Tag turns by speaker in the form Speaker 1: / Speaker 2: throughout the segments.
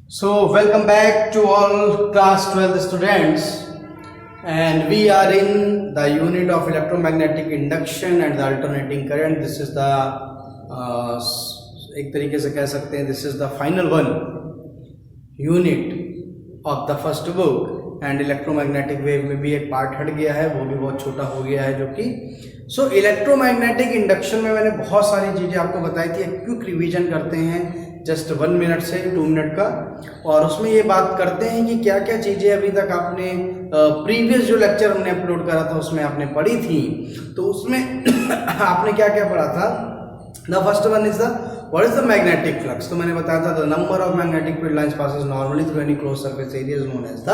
Speaker 1: So, welcome back to all class 12 students, and we are in the unit of electromagnetic induction and the alternating current. This is the एक तरीके से कह सकते हैं this is the final one unit of the first book. And electromagnetic wave में भी एक part हट गया है, वो भी बहुत छोटा हो गया है, जो कि इलेक्ट्रोमैग्नेटिक इंडक्शन में मैंने बहुत सारी चीज़ें आपको बताई थी. एक क्विक रिवीजन करते हैं जस्ट 1 मिनट से 2 मिनट का, और उसमें ये बात करते हैं कि क्या क्या चीज़ें अभी तक आपने प्रीवियस जो लेक्चर हमने अपलोड करा था उसमें आपने पढ़ी थी. तो उसमें आपने क्या क्या पढ़ा था. The first one is the what is the magnetic flux. तो मैंने बताया था the number of magnetic field lines passes normally through any close surface area is known as the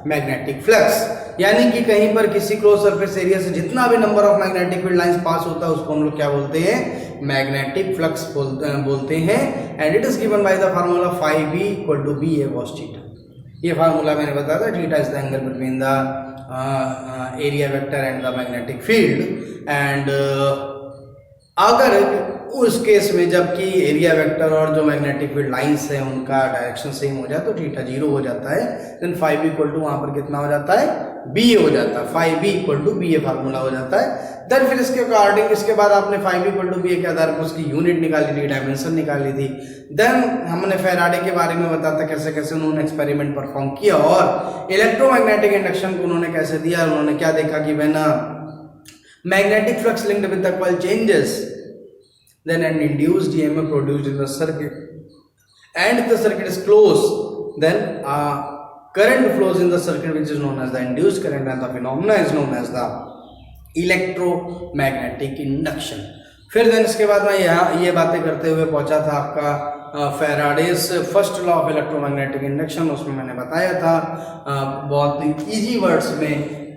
Speaker 1: magnetic flux. यानी कि कहीं पर किसी क्लोज सरफेस एरिया से जितना भी number of magnetic field lines pass होता है उसको हम लोग क्या बोलते हैं, मैग्नेटिक फ्लक्स बोलते हैं. And it is given by the formula phi b equal to b a cos theta. ये फार्मूला मैंने बताया था. Theta is the angle between the area vector and the magnetic field. And अगर उस case में जबकि एरिया वेक्टर और जो मैग्नेटिक फील्ड लाइंस है उनका डायरेक्शन सेम हो जाए तो थीटा 0 हो जाता है. Then phi b equal to वहां पर कितना हो जाता है, b हो जाता है. phi b equal to b formula हो जाता है. देन फिर इसके अकॉर्डिंग इसके बाद आपने phi b equal to b के आधार पर उसकी यूनिट निकाली थी, डायमेंशन निकाली थी. देन हमने फेराडे के बारे में बताया था कैसे कैसे उन्होंने एक्सपेरिमेंट परफॉर्म किया और इलेक्ट्रोमैग्नेटिक इंडक्शन को उन्होंने कैसे दिया. उन्होंने क्या देखा कि when magnetic flux linked with the coil changes then an induced EMF produced in the circuit and the circuit is closed, then current flows in the circuit which is known as the induced current, and the phenomena is known as the electromagnetic induction. फिर then इसके बाद मैं यहाँ ये बातें करते हुए पहुंचा था आपका Faraday's first law of electromagnetic induction. उसमें मैंने बताया था बहुत इजी वर्ड्स में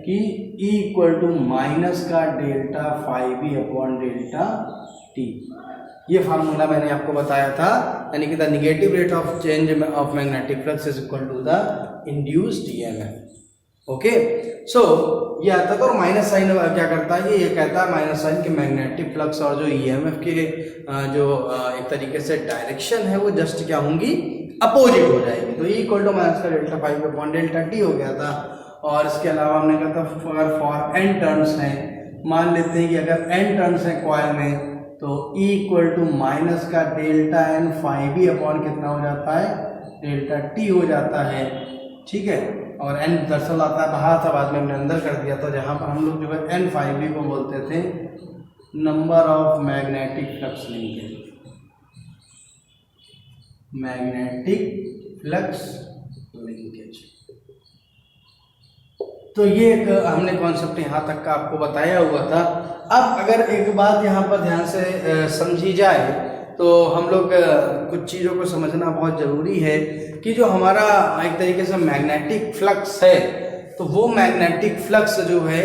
Speaker 1: कि E इक्वल टू माइनस का delta phi b upon delta t. ये फार्मूला मैंने आपको बताया था. यानी कि the negative rate of change of magnetic flux is equal to the induced EMF. Okay, so ये आता था. और माइनस साइन क्या करता है, ये कहता है माइनस साइन कि मैग्नेटिक फ्लक्स और जो ईएमएफ के जो एक तरीके से डायरेक्शन है वो जस्ट क्या होंगी, अपोजिट हो जाएगी. तो E इक्वल टू माइनस का delta phi b upon delta t हो गया था. और इसके अलावा हमने कहा था अगर फॉर n टर्न्स हैं, मान लेते हैं कि अगर n टर्न्स हैं कॉइल में, तो E इक्वल टू माइनस का delta n phi b upon कितना हो जाता है, डेल्टा t हो जाता है. ठीक है, और n दरअसल आता है बाहर था, बाद में हमने अंदर कर दिया था, जहां पर हम लोग जो है n phi b को बोलते थे number of magnetic flux linkage. Magnetic flux linkage. तो ये एक हमने कॉन्सेप्ट यहाँ तक का आपको बताया हुआ था. अब अगर एक बात यहाँ पर ध्यान से समझी जाए तो हम लोग कुछ चीज़ों को समझना बहुत ज़रूरी है कि जो हमारा एक तरीके से मैग्नेटिक फ्लक्स है, तो वो मैग्नेटिक फ्लक्स जो है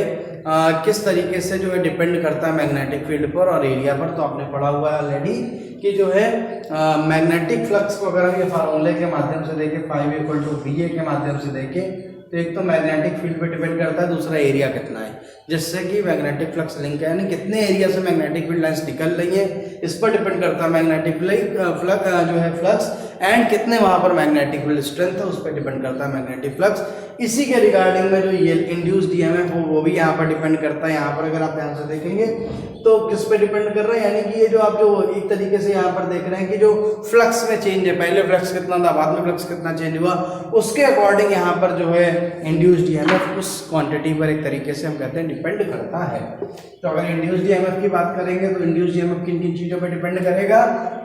Speaker 1: किस तरीके से जो है डिपेंड करता है मैग्नेटिक फील्ड पर और एरिया पर. तो आपने पढ़ा हुआ है ऑलरेडी कि जो है मैग्नेटिक फ्लक्स को अगर हम ये फार्मूले के माध्यम से देखें, phi b equal to b a के माध्यम से देखें, तो एक तो मैग्नेटिक फील्ड पे डिपेंड करता है, दूसरा एरिया कितना है, जिससे कि मैग्नेटिक फ्लक्स लिंक है, यानी कितने एरिया से मैग्नेटिक फील्ड लाइंस निकल रही है, इस पर डिपेंड करता है मैग्नेटिक फ्लक्स जो है फ्लक्स. एंड कितने वहां पर मैग्नेटिक फील्ड स्ट्रेंथ है उस पर डिपेंड करता है मैग्नेटिक फ्लक्स. इसी के रिगार्डिंग में जो ये इंड्यूस्ड ईएमएफ हो वो भी यहाँ पर डिपेंड करता है. यहाँ पर अगर आप ध्यान से देखेंगे तो किस पे डिपेंड कर रहा है, यानी कि ये जो आप जो एक तरीके से यहाँ पर देख रहे हैं कि जो फ्लक्स में चेंज है, पहले फ्लक्स कितना था, बाद में फ्लक्स कितना चेंज हुआ, उसके अकॉर्डिंग यहाँ पर जो है इंड्यूस्ड ईएमएफ उस क्वांटिटी पर एक तरीके से हम कहते हैं डिपेंड करता है. तो अगर इंड्यूस्ड ईएमएफ की बात करेंगे तो इंड्यूस्ड ईएमएफ किन किन चीज़ों पर डिपेंड करेगा.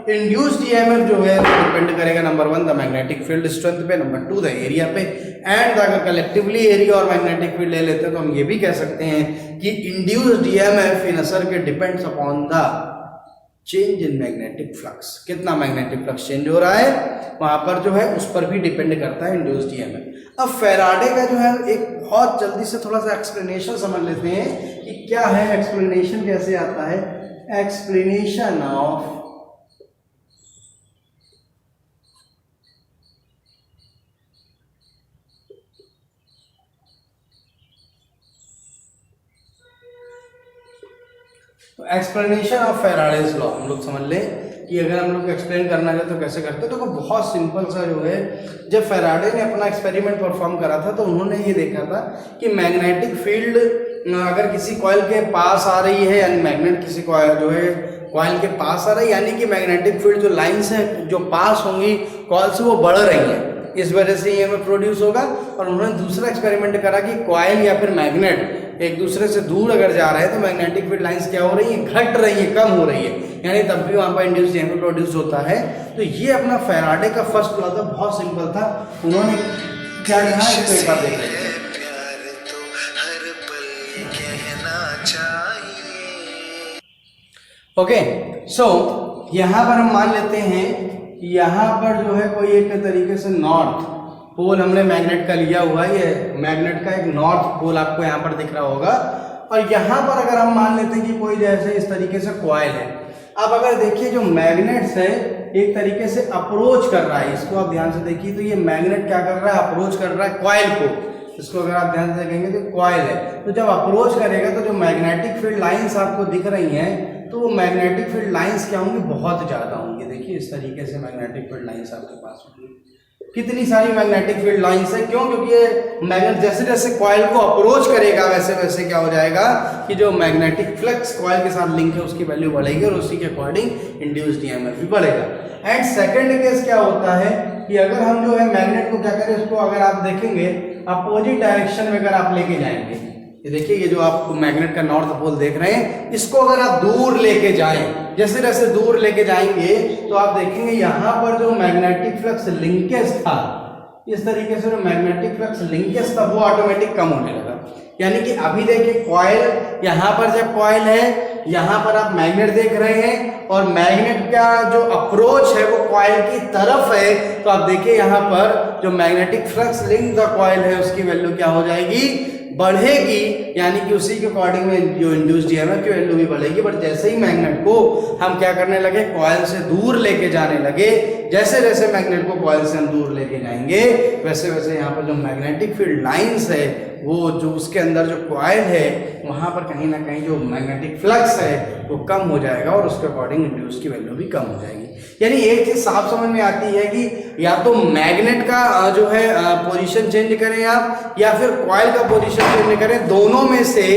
Speaker 1: इंड्यूस्ड ईएमएफ जो है डिपेंड करेगा number 1 the magnetic field strength पे, नंबर 2 द एरिया पे. एंड अगर कलेक्टिवली एरिया और मैग्नेटिक फील्ड ले लेते हैं तो हम ये भी कह सकते हैं कि induced EMF in a circuit depends upon the change in magnetic flux. कितना मैग्नेटिक फ्लक्स चेंज हो रहा है वहां पर जो है उस पर भी डिपेंड करता है इंड्यूस्ड ईएमएफ. अब फेराडे का जो है एक बहुत जल्दी से थोड़ा सा एक्सप्लेनेशन समझ लेते हैं कि क्या है, एक्सप्लेनेशन कैसे आता है. Explanation of explanation of Faraday's law हम लोग समझ लें कि अगर हम लोग एक्सप्लेन करना है तो कैसे करते हैं, तो बहुत सिंपल सा जो है, जब फैराडे ने अपना एक्सपेरिमेंट परफॉर्म करा था तो उन्होंने ये देखा था कि मैग्नेटिक फील्ड अगर किसी कॉइल के पास आ रही है, यानी मैग्नेट किसी कॉइल जो है कॉइल के पास आ रही है, यानी कि मैग्नेटिक फील्ड जो लाइन्स हैं जो पास होंगी कॉइल से वो बढ़ रही हैं, इस वजह से ईएमएफ प्रोड्यूस होगा। और उन्होंने दूसरा एक्सपेरिमेंट करा कि कॉइल या फिर मैग्नेट एक दूसरे से दूर अगर जा रहे हैं तो मैग्नेटिक फील्ड लाइंस क्या हो रही है, घट रही है, कम हो रही है, यानी तब भी वहाँ पर इंड्यूस्ड ईएमएफ प्रोड्यूस होता है। तो ये अपना फैराडे का फर्स्ट लॉ था, बहुत सिंपल था। उन्होंने क्या कहा इसको एक बार देख लेते हैं। ओके, सो यहाँ पर हम मान लेते हैं कि यहाँ पर जो है कोई एक तरीके से नॉर्थ पोल हमने मैग्नेट का लिया हुआ है, ये मैग्नेट का एक नॉर्थ पोल आपको यहाँ पर दिख रहा होगा। और यहाँ पर अगर हम मान लेते हैं कि कोई जैसे इस तरीके से कॉइल है, अब अगर देखिए जो मैग्नेट्स है एक तरीके से अप्रोच कर रहा है, इसको आप ध्यान से देखिए तो ये मैग्नेट क्या कर रहा है, अप्रोच कर रहा है कॉइल को। इसको अगर आप ध्यान से देखेंगे तो कॉइल है, तो जब अप्रोच करेगा तो जो मैग्नेटिक फील्ड लाइंस आपको दिख रही हैं तो वो मैग्नेटिक फील्ड लाइंस क्या होंगी, बहुत ज़्यादा होंगी। देखिए इस तरीके से मैग्नेटिक फील्ड लाइंस आपके पास होंगी, कितनी सारी मैग्नेटिक फील्ड लाइंस है। क्यों? क्योंकि ये मैग्नेट जैसे जैसे कॉइल को अप्रोच करेगा वैसे वैसे क्या हो जाएगा कि जो मैग्नेटिक फ्लक्स कॉइल के साथ लिंक है उसकी वैल्यू बढ़ेगी और उसी के अकॉर्डिंग इंड्यूस्ड ईएमएफ भी बढ़ेगा। एंड सेकंड केस क्या होता है कि अगर हम जो है मैग्नेट को क्या करें, उसको अगर आप देखेंगे अपोजिट डायरेक्शन में अगर आप लेके जाएंगे, ये देखिए ये जो आप मैग्नेट का नॉर्थ पोल देख रहे हैं, इसको अगर आप दूर लेके जाएं, जैसे जैसे दूर लेके जाएंगे तो आप देखेंगे यहाँ पर जो मैग्नेटिक फ्लक्स लिंकेज था, इस तरीके से जो मैग्नेटिक फ्लक्स लिंकेज था वो ऑटोमेटिक कम होने लगा। यानी कि अभी देखिए कॉइल, यहाँ पर जब कॉइल है यहाँ पर आप मैग्नेट देख रहे हैं और मैग्नेट का जो अप्रोच है वो कॉइल की तरफ है, तो आप देखिए यहाँ पर जो magnetic flux link the coil है उसकी वैल्यू क्या हो जाएगी, बढ़ेगी, यानी कि उसी के अकॉर्डिंग में जो इंड्यूस्ड ईएमएफ की वैल्यू भी बढ़ेगी। बट जैसे ही मैग्नेट को हम क्या करने लगे, कॉइल से दूर लेके जाने लगे, जैसे जैसे मैग्नेट को कॉइल से हम दूर लेके जाएंगे वैसे वैसे यहाँ पर जो मैग्नेटिक फील्ड लाइंस है वो जो उसके अंदर जो कॉइल है वहाँ पर कहीं ना कहीं जो मैग्नेटिक फ्लक्स है वो कम हो जाएगा और उसके अकॉर्डिंग इंड्यूस की वैल्यू भी कम हो जाएगी। यानी एक चीज साफ समझ में आती है कि या तो मैग्नेट का जो है पोजीशन चेंज करें आप, या फिर कॉइल का पोजीशन चेंज करें, दोनों में से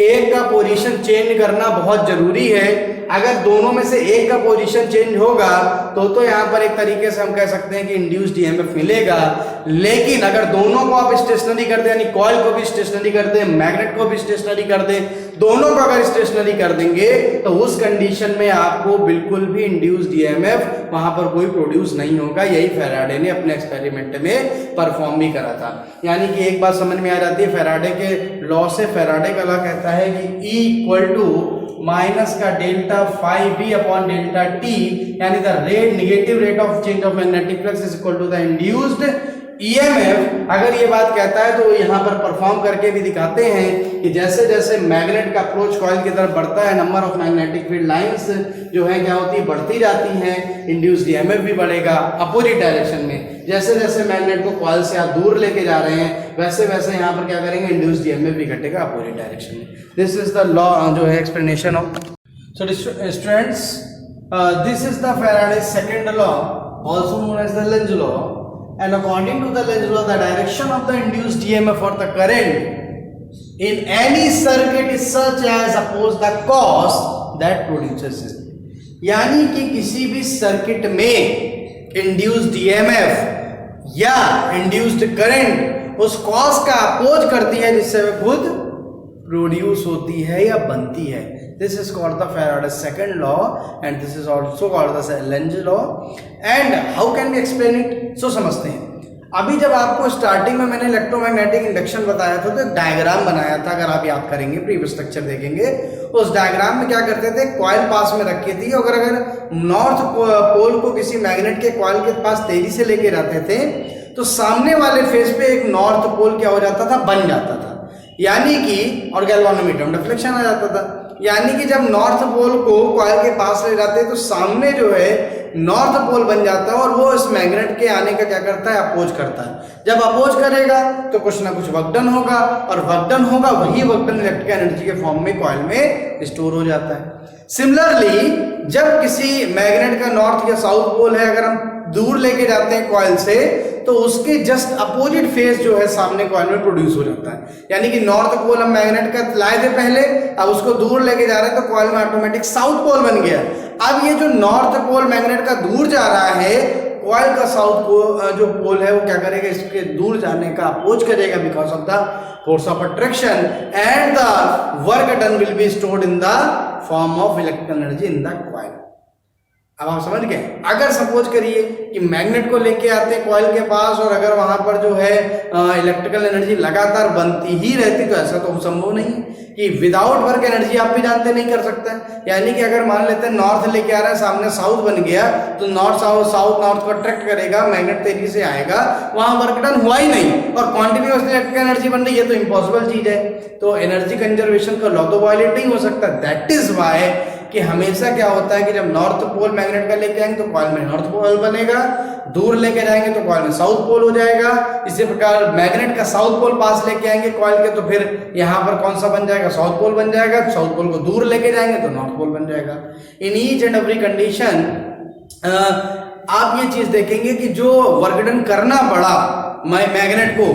Speaker 1: एक का पोजीशन चेंज करना बहुत जरूरी है। अगर दोनों में से एक का पोजीशन चेंज होगा तो यहाँ पर एक तरीके से हम कह सकते हैं कि इंड्यूस्ड ईएमएफ मिलेगा। लेकिन अगर दोनों को आप स्टेशनरी कर दें, यानी कॉइल को भी स्टेशनरी कर दें, मैग्नेट को भी स्टेशनरी कर दें, दोनों को अगर स्टेशनरी कर देंगे तो उस कंडीशन में आपको बिल्कुल भी इंड्यूस्ड ईएमएफ वहां पर कोई प्रोड्यूस नहीं होगा। यही फैराडे ने अपने एक्सपेरिमेंट में परफॉर्म भी करा था। यानी कि एक बात समझ में आ जाती है फैराडे के लॉ से। फैराडे का लॉ कहता है कि E इक्वल टू माइनस का delta phi b upon delta t, यानी the rate negative rate of change of magnetic flux is equal to the induced EMF. अगर ये बात कहता है तो यहाँ पर परफॉर्म करके भी दिखाते हैं कि जैसे जैसे मैग्नेट का अप्रोच कॉइल की तरफ बढ़ता है, number of magnetic field lines जो है क्या होती है, बढ़ती जाती हैं, इंड्यूस्ड ईएमएफ भी बढ़ेगा अपोजिट डायरेक्शन में। जैसे जैसे मैग्नेट को कॉइल से आप दूर लेके जा रहे हैं वैसे वैसे यहाँ पर क्या करेंगे, इंड्यूस्ड ईएमएफ भी घटेगा अपोजिट डायरेक्शन में। दिस इज द लॉ जो है explanation of. So students, this is the Faraday's second law, also known as the Lenz law. And according to the Lenz law, the direction of the induced EMF or the current in any circuit is such as oppose the cause that produces it. यानी कि किसी भी circuit में induced EMF या induced current उस cause का oppose करती है जिससे वह खुद प्रोड्यूस होती है या बनती है। This is called the Faraday's second law and this is also called the Lenz law. And how can we explain it? So समझते हैं। अभी जब आपको स्टार्टिंग में मैंने इलेक्ट्रोमैग्नेटिक इंडक्शन बताया था तो एक डायग्राम बनाया था, अगर आप याद करेंगे प्रीवियस लेक्चर देखेंगे, उस डायग्राम में क्या करते थे, कॉइल पास में रखी थी, अगर नॉर्थ पोल को किसी मैग्नेट के कॉइल के पास तेजी से लेके जाते थे तो सामने वाले फेस पे एक नॉर्थ पोल क्या हो जाता था, बन जाता था, यानी कि और गैल्वेनोमीटर में डिफ्लेक्शन आ जाता था। यानी कि जब नॉर्थ पोल को कॉइल के पास ले जाते हैं तो सामने जो है नॉर्थ पोल बन जाता है और वो इस मैग्नेट के आने का क्या करता है, अपोज करता है। जब अपोज करेगा तो कुछ ना कुछ वर्क डन होगा और वर्क डन होगा, वही वर्क डन इलेक्ट्रिकल एनर्जी के फॉर्म में कॉइल में स्टोर हो जाता है। सिमिलरली जब किसी मैग्नेट का नॉर्थ या साउथ पोल है, अगर हम दूर लेके जाते हैं कॉइल से, तो उसके जस्ट अपोजिट फेस जो है सामने कॉइल में प्रोड्यूस हो जाता है। यानी कि नॉर्थ पोल हम मैग्नेट का लाए थे पहले, अब उसको दूर लेके जा रहे हैं तो कॉइल में ऑटोमेटिक साउथ पोल बन गया। अब ये जो नॉर्थ पोल मैग्नेट का दूर जा रहा है, कॉइल का साउथ को जो पोल है वो क्या करेगा, इसके दूर जाने का अपोज करेगा because of the force of attraction, and the work done will be stored in the form of electrical energy in the coil. अब आप समझ गए। अगर सपोज करिए कि मैग्नेट को लेके आते हैं कॉइल के पास और अगर वहां पर जो है इलेक्ट्रिकल एनर्जी लगातार बनती ही रहती, तो ऐसा तो संभव नहीं कि विदाउट वर्क एनर्जी, आप भी जानते नहीं कर सकता है। यानी कि अगर मान लेते हैं नॉर्थ लेके आ रहे हैं, सामने साउथ बन गया, तो नॉर्थ साउथ नॉर्थ को अट्रैक्ट करेगा, मैग्नेट तेजी से आएगा, वहां वर्क डन हुआ ही नहीं और कॉन्टिन्यूअसली इलेक्ट्रिकल एनर्जी बन रही है, तो इम्पॉसिबल चीज है। तो एनर्जी कंजर्वेशन का लॉ तो वायलेट नहीं हो सकता। दैट इज वाई कि हमेशा क्या होता है कि जब नॉर्थ पोल मैग्नेट का लेके आएंगे तो कॉइल में नॉर्थ पोल बनेगा, दूर लेके जाएंगे तो कॉइल में साउथ पोल हो जाएगा। इसी प्रकार मैग्नेट का साउथ पोल पास लेके आएंगे कॉइल के, तो फिर यहाँ पर कौन सा बन जाएगा, साउथ पोल बन जाएगा। साउथ पोल को दूर लेके जाएंगे तो नॉर्थ पोल बन जाएगा। In each and every condition आप ये चीज देखेंगे कि जो वर्क डन करना पड़ा मैग्नेट को,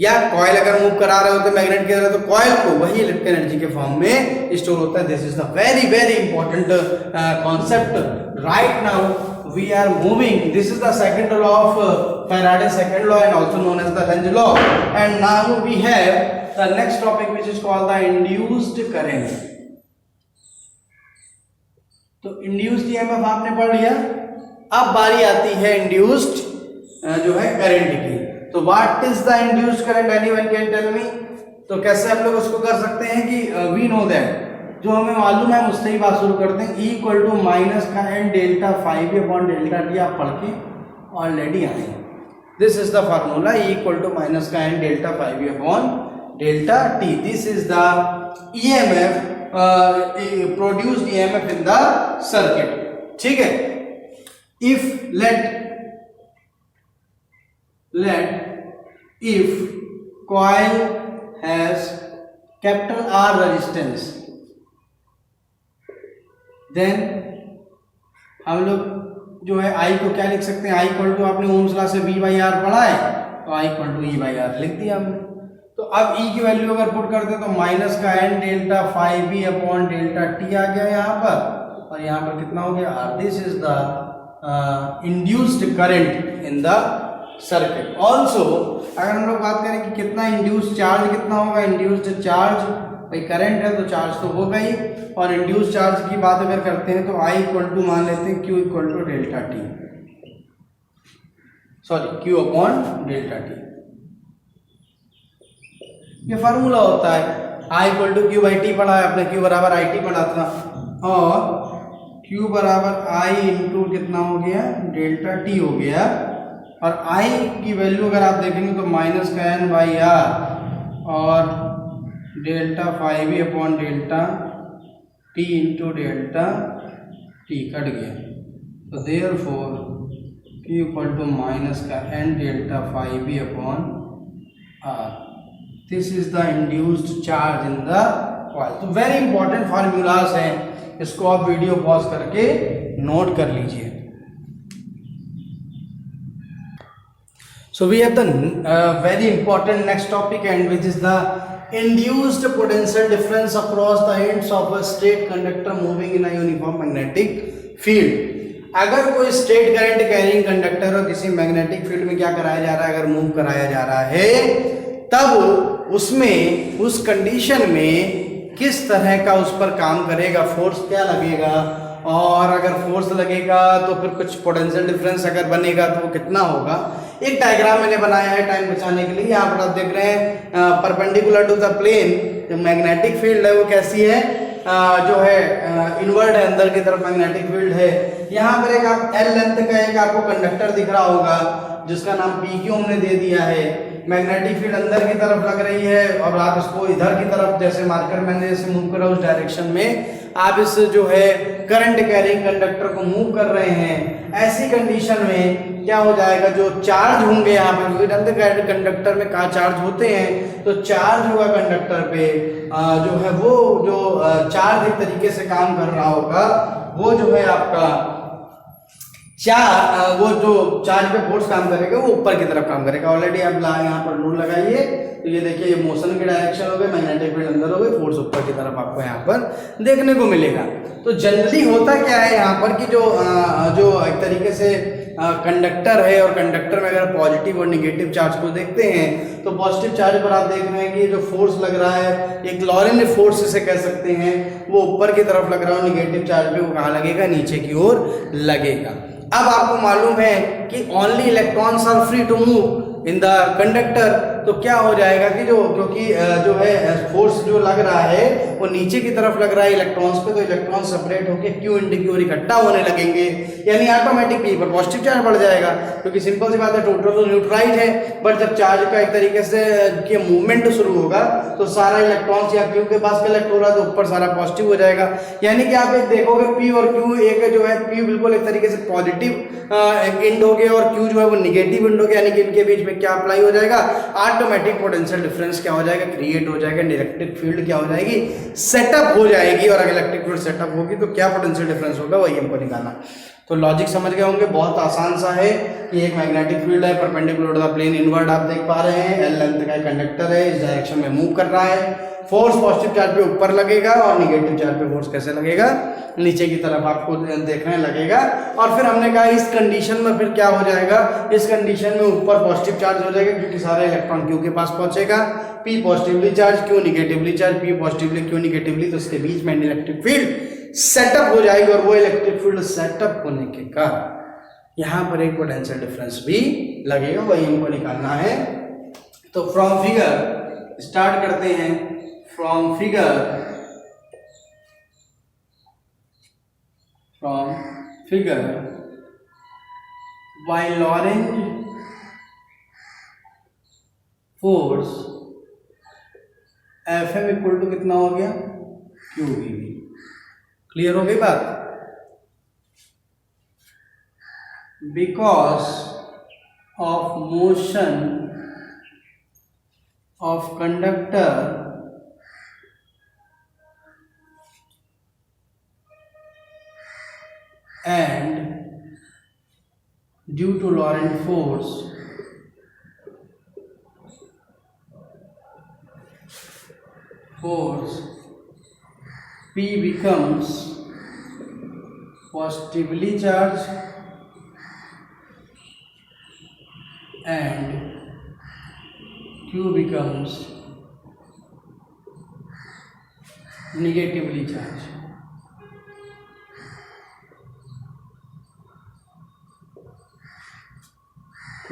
Speaker 1: या कॉइल अगर मूव करा रहे होते मैग्नेट की तरह, तो कॉइल को वही इलेक्ट्रिकल एनर्जी के फॉर्म में स्टोर होता है। This is the very very important concept. Right now we are moving, this is the second law of Faraday second law and also known as the Lenz law. And now we have the next topic which is called the induced current. तो induced EMF आपने पढ़ लिया, अब बारी आती है induced जो है करंट की। तो what is the induced current, anyone can tell me? तो कैसे हम लोग उसको कर सकते हैं कि वी नो दैट, जो हमें मालूम है उससे ही बात शुरू करते हैं। E इक्वल टू माइनस का n delta five upon delta t, आप पढ़ के ऑलरेडी आए। This is the formula, E equal to minus का n delta five upon delta t. This is the EMF produced EMF in the circuit. ठीक है। If let if coil has capital R resistance, then हम लोग जो है I को क्या लिख सकते हैं, I इक्वल टू आपने ओम्स लॉ से V बाई आर पढ़ा है, तो I equal to E by R लिख दिया हमने। तो अब E की वैल्यू अगर पुट करते हैं तो माइनस का n delta five b upon delta t आ गया यहाँ पर, और यहाँ पर कितना हो गया R। This is the induced current in the circuit. Also अगर हम लोग बात करें कि कितना इंड्यूस्ड चार्ज कितना होगा, इंड्यूस्ड चार्ज भाई करंट है तो चार्ज तो होगा ही, और इंड्यूस्ड चार्ज की बात अगर करते हैं तो I इक्वल टू मान लेते हैं Q equal to delta t, sorry Q upon delta t. ये फार्मूला होता है। I equal to Q by t पढ़ा है आपने, Q बराबर आई टी पढ़ा था, और Q बराबर I इंटू कितना हो गया डेल्टा टी हो गया, और I की वैल्यू अगर आप देखेंगे तो माइनस का एन बाई आर और delta five upon delta t into delta t cut गया, तो therefore Q equal to minus का n delta five upon r. This is the induced charge in the coil. तो very important formulas हैं, इसको आप video pause करके note कर लीजिए। So we have the very important next topic, and which is the induced potential difference across the ends of a straight conductor moving in a uniform magnetic field। अगर कोई straight current carrying conductor और किसी magnetic field में क्या कराया जा रहा है, अगर मूव कराया जा रहा है, तब उसमें उस कंडीशन में किस तरह का उस पर काम करेगा, फोर्स क्या लगेगा, और अगर फोर्स लगेगा तो फिर कुछ पोटेंशियल डिफरेंस अगर बनेगा तो वो कितना होगा। एक डायग्राम मैंने बनाया है टाइम बचाने के लिए। यहाँ पर आप देख रहे हैं परपेंडिकुलर टू द प्लेन जो मैग्नेटिक फील्ड है वो कैसी है, जो है इनवर्ड है, अंदर की तरफ मैग्नेटिक फील्ड है। यहाँ पर एक आप एल लेंथ का एक आपको कंडक्टर दिख रहा होगा जिसका नाम पी क्यू हमने दे दिया है। मैग्नेटिक फील्ड अंदर की तरफ लग रही है और आप इसको इधर की तरफ जैसे मार्कर मैंने जैसे मूव करा उस डायरेक्शन में आप इस जो है करंट कैरिंग कंडक्टर को मूव कर रहे हैं। ऐसी कंडीशन में क्या हो जाएगा, जो चार्ज होंगे यहाँ पर, क्योंकि अंदर कंडक्टर में कहाँ चार्ज होते हैं, तो चार्ज होगा कंडक्टर पे जो है वो जो चार्ज एक तरीके से काम कर रहा होगा वो जो है आपका वो जो चार्ज पे फोर्स काम करेगा वो ऊपर की तरफ काम करेगा। ऑलरेडी आप यहाँ पर रूल लगाइए तो ये देखिए ये मोशन की डायरेक्शन हो गई, मैग्नेटिक फील्ड अंदर हो गई, फोर्स ऊपर की तरफ आपको यहाँ पर देखने को मिलेगा। तो जनरली होता क्या है यहाँ पर कि जो एक तरीके से कंडक्टर है और कंडक्टर में अगर पॉजिटिव और निगेटिव चार्ज को देखते हैं तो पॉजिटिव चार्ज पर आप देख रहे हैं कि जो फोर्स लग रहा है एक लॉरेंट फोर्स इसे कह सकते हैं, वो ऊपर की तरफ लग रहा है। निगेटिव चार्ज पे वो कहाँ लगेगा, नीचे की ओर लगेगा। अब आपको मालूम है कि only electrons are free to move in the conductor, तो क्या हो जाएगा कि क्योंकि जो है फोर्स जो लग रहा है वो नीचे की तरफ लग रहा है इलेक्ट्रॉन्स पे, तो इलेक्ट्रॉन सेपरेट होकर क्यू इंटू क्यू इकट्ठा होने लगेंगे, यानी ऑटोमेटिक पी पर पॉजिटिव चार्ज बढ़ जाएगा। क्योंकि सिंपल सी बात है, टोटल तो न्यूट्रलाइज है, बट जब चार्ज का एक तरीके से मूवमेंट शुरू होगा तो सारा इलेक्ट्रॉन्स या क्यू के पास कलेक्ट हो रहा है तो ऊपर सारा पॉजिटिव हो जाएगा। यानी कि आप एक देखोगे पी और क्यू एक जो है पी बिल्कुल एक तरीके से पॉजिटिव एंड हो गया और क्यू जो है वो निगेटिव एंड हो गया, यानी कि इनके बीच में क्या अप्लाई हो जाएगा, ऑटोमेटिक पोटेंशियल डिफरेंस क्या हो जाएगा, क्रिएट हो जाएगा। इलेक्ट्रिक फील्ड क्या हो जाएगी, सेटअप हो जाएगी। और अगर इलेक्ट्रिक फील्ड सेटअप होगी तो क्या पोटेंशियल डिफरेंस होगा वही हमको निकालना। तो लॉजिक समझ गए होंगे, बहुत आसान सा है कि एक मैग्नेटिक फील्ड है perpendicular to the plane inward आप देख पा रहे हैं, एल लेंथ का कंडक्टर है, इस डायरेक्शन में मूव कर रहा है, फोर्स पॉजिटिव चार्ज पे ऊपर लगेगा और निगेटिव चार्ज पे फोर्स कैसे लगेगा, नीचे की तरफ आपको देखने लगेगा। और फिर हमने कहा इस कंडीशन में फिर क्या हो जाएगा, इस कंडीशन में ऊपर पॉजिटिव चार्ज हो जाएगा क्योंकि सारा इलेक्ट्रॉन क्यू के पास पहुंचेगा, P positively charge Q negatively charge, P positively Q negatively, तो इसके बीच में इलेक्ट्रिक फील्ड सेटअप हो जाएगी। और वो इलेक्ट्रिक फील्ड सेटअप होने के कारण यहाँ पर एक पोटेंशियल डिफरेंस भी लगेगा, वही हमको निकालना है। तो फ्रॉम फिगर स्टार्ट करते हैं। From figure by Lorentz force Fm equal to कितना हो गया, QV। क्लियर हो गई बात। Because of motion of conductor and due to Lorentz force P becomes positively charged and Q becomes negatively charged।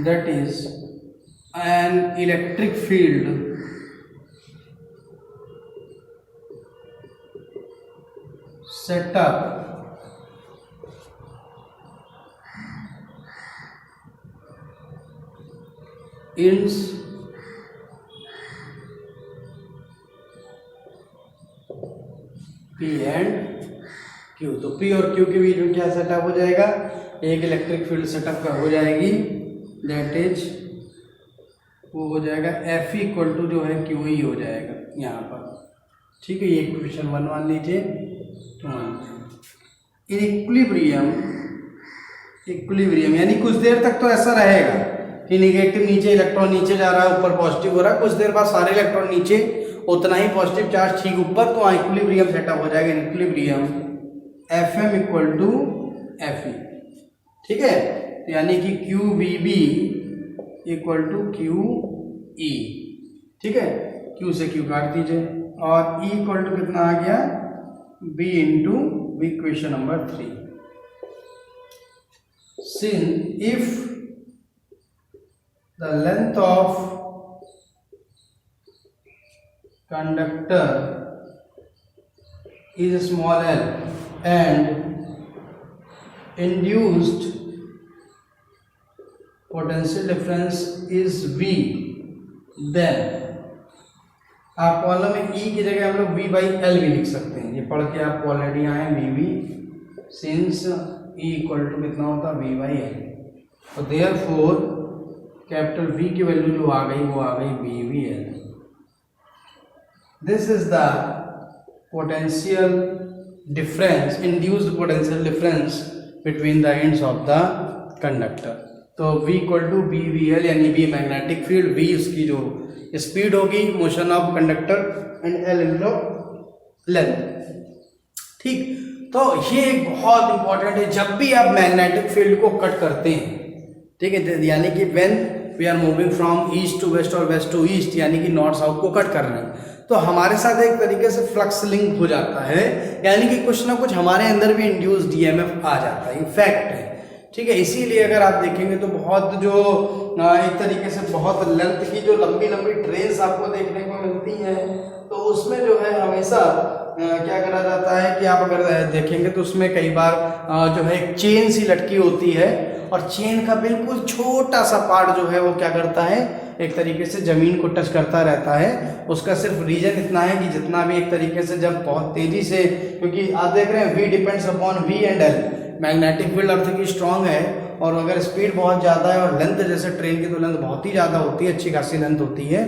Speaker 1: That is an electric field set up in P and Q। तो P और Q के बीच में क्या setup हो जाएगा, एक electric field setup का हो जाएगी, दैट इज वो हो जाएगा F इक्वल टू जो है QE हो जाएगा यहाँ पर। ठीक है, ये इक्वेशन 1 मान लीजिए। तो इन इक्विलिब्रियम यानी कुछ देर तक तो ऐसा रहेगा कि निगेटिव नीचे, इलेक्ट्रॉन नीचे जा रहा है, ऊपर पॉजिटिव हो रहा है, कुछ देर बाद सारे इलेक्ट्रॉन नीचे, उतना ही पॉजिटिव चार्ज ठीक ऊपर, तो इक्विलिब्रियम सेटअप हो जाएगा। Equilibrium Fm equal to Fe। ठीक है, यानी कि QVB इक्वल टू QE। ठीक है, Q से Q काट दीजिए और E इक्वल टू कितना आ गया, B into equation number 3। Since if the length of conductor is small l and induced potential difference is V, then आप कॉलम में E की जगह हम लोग V बाई L भी लिख सकते हैं। ये पढ़ के आपको ऑलरेडी आए VV since E equal to कितना होता है V बाई L। तो देयरफॉर कैपिटल V की वैल्यू जो आ गई वो आ गई VVL। This is the potential difference, induced potential difference between the ends of the conductor. तो V equal to B V L, यानी V मैग्नेटिक फील्ड, V उसकी जो स्पीड होगी motion of conductor and L into length. ठीक, तो ये एक बहुत इंपॉर्टेंट है जब भी आप मैग्नेटिक फील्ड को कट करते हैं। ठीक है, यानी कि when we are moving from east to west और वेस्ट टू ईस्ट, यानी कि नॉर्थ साउथ को कट कर रहे हैं, तो हमारे साथ एक तरीके से फ्लक्स लिंक हो जाता है, यानी कि कुछ ना कुछ हमारे अंदर भी इंड्यूस्ड ईएमएफ आ जाता है, फैक्ट है। ठीक है, इसीलिए अगर आप देखेंगे तो बहुत जो एक तरीके से बहुत लेंथ की जो लंबी लंबी ट्रेन्स आपको देखने को मिलती हैं, तो उसमें जो है हमेशा क्या करा जाता है कि आप अगर देखेंगे तो उसमें कई बार जो है एक चेन सी लटकी होती है, और चेन का बिल्कुल छोटा सा पार्ट जो है वो क्या करता है, एक तरीके से जमीन को टच करता रहता है। उसका सिर्फ रीजन इतना है कि जितना भी एक तरीके से जब बहुत तेजी से, क्योंकि आप देख रहे हैं V depends upon V and L, magnetic field earth की स्ट्रांग है, और अगर स्पीड बहुत ज़्यादा है और लेंथ जैसे ट्रेन की तो लेंथ बहुत ही ज़्यादा होती है, अच्छी खासी लेंथ होती है,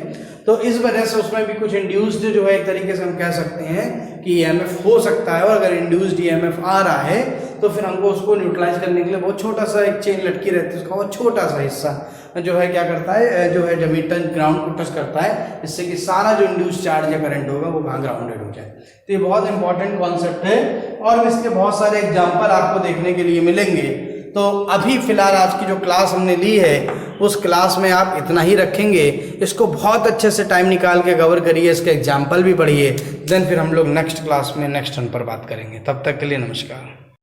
Speaker 1: तो इस वजह से उसमें भी कुछ इंड्यूस्ड जो है एक तरीके से हम कह सकते हैं कि ईएमएफ हो सकता है। और अगर इंड्यूस्ड ईएमएफ आ रहा है तो फिर हमको उसको न्यूट्रलाइज करने के लिए बहुत छोटा सा एक चेन लटकी रहती है, उसका बहुत छोटा सा हिस्सा जो है क्या करता है, जो है जमीन टच ग्राउंड को टच करता है, जिससे कि सारा जो इंड्यूस्ड चार्ज या करंट होगा वो वहाँ ग्राउंडेड हो जाए। तो ये बहुत इंपॉर्टेंट कॉन्सेप्ट है, और इसके बहुत सारे एग्जाम्पल आपको देखने के लिए मिलेंगे। तो अभी फिलहाल आज की जो क्लास हमने ली है उस क्लास में आप इतना ही रखेंगे, इसको बहुत अच्छे से टाइम निकाल के कवर करिए, इसके एग्जाम्पल भी पढ़िए, देन फिर हम लोग नेक्स्ट क्लास में नेक्स्ट टर्न पर बात करेंगे। तब तक के लिए नमस्कार।